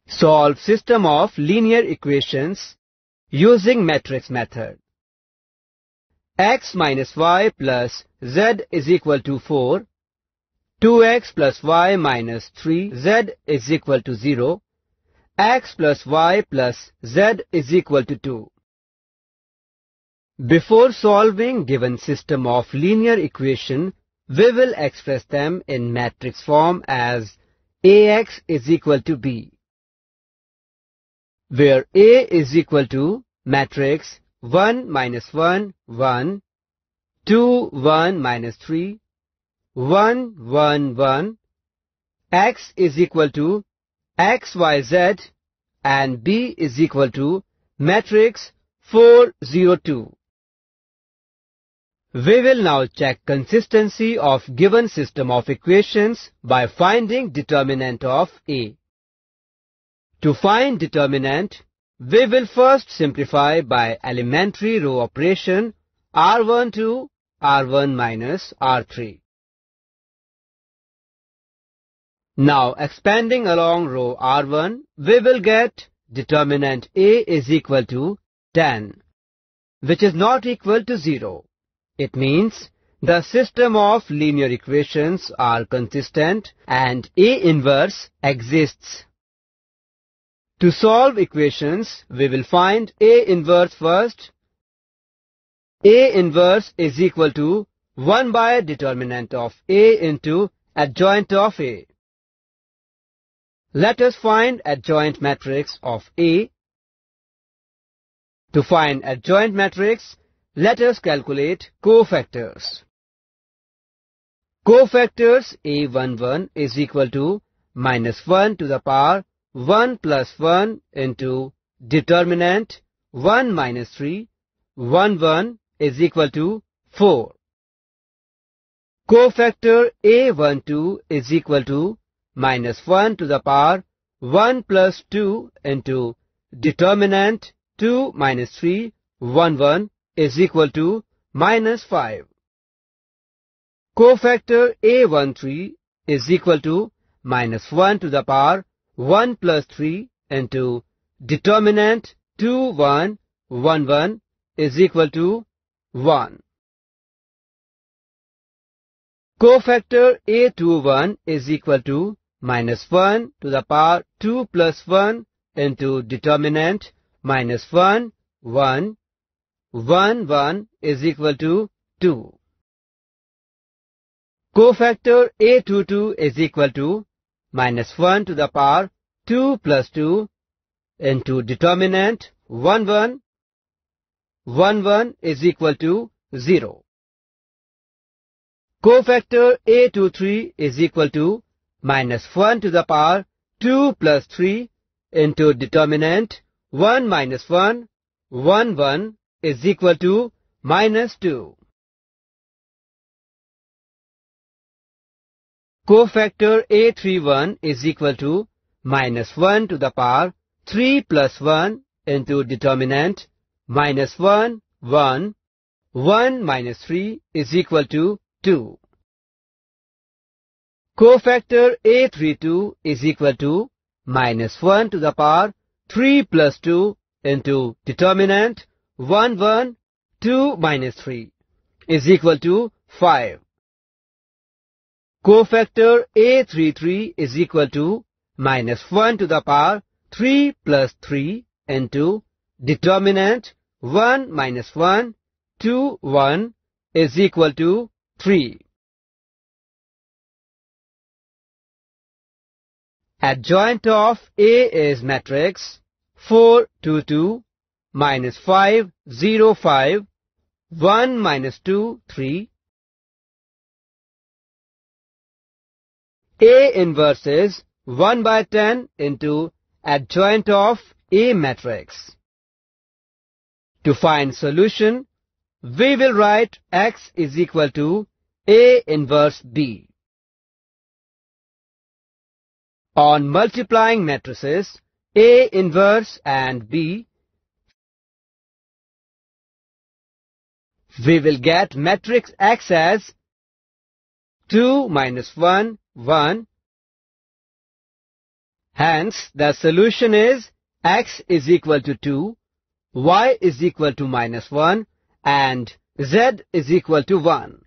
Solve system of linear equations using matrix method. X minus y plus z is equal to 4. 2x plus y minus 3z is equal to 0. X plus y plus z is equal to 2. Before solving given system of linear equation, we will express them in matrix form as Ax is equal to B, where A is equal to matrix 1 minus 1, 1, 2, 1 minus 3, 1, 1, 1, X is equal to X, Y, Z, and B is equal to matrix 4, 0, 2. We will now check consistency of given system of equations by finding determinant of A. To find determinant, we will first simplify by elementary row operation R1 to R1 minus R3. Now expanding along row R1, we will get determinant A is equal to 10, which is not equal to 0. It means the system of linear equations are consistent and A inverse exists. To solve equations, we will find A inverse first. A inverse is equal to 1 by determinant of A into adjoint of A. Let us find adjoint matrix of A. To find adjoint matrix, let us calculate cofactors. Cofactors A11 is equal to minus 1 to the power 1 plus 1 into determinant 1 minus 3, 1, 1 is equal to 4. Cofactor A12 is equal to minus 1 to the power 1 plus 2 into determinant 2 minus 3, 1, 1 is equal to minus 5. Cofactor A13 is equal to minus 1 to the power 1 plus 3 into determinant 2, 1, 1, 1 is equal to 1. Cofactor A21 is equal to minus 1 to the power 2 plus 1 into determinant minus 1, 1, 1, 1 is equal to 2. Cofactor A22 is equal to minus 1 to the power 2 plus 2 into determinant 1, 1, 1, 1 is equal to 0. Cofactor A23 is equal to minus 1 to the power 2 plus 3 into determinant 1 minus 1, 1, 1 is equal to minus 2. Cofactor A31 is equal to minus 1 to the power 3 plus 1 into determinant minus 1, 1, 1 minus 3 is equal to 2. Cofactor A32 is equal to minus 1 to the power 3 plus 2 into determinant 1, 1, 2 minus 3 is equal to 5. Cofactor A33 is equal to minus 1 to the power 3 plus 3 into determinant 1 minus 1, 2, 1 is equal to 3. Adjoint of A is matrix 4, 2, 2, minus 5, 0, 5, 1 minus 2, 3. A inverse is 1 by 10 into adjoint of A matrix. To find solution, we will write X is equal to A inverse B. On multiplying matrices A inverse and B, we will get matrix X as 2 minus 1, 1, Hence, the solution is x is equal to 2, y is equal to -1 and z is equal to 1.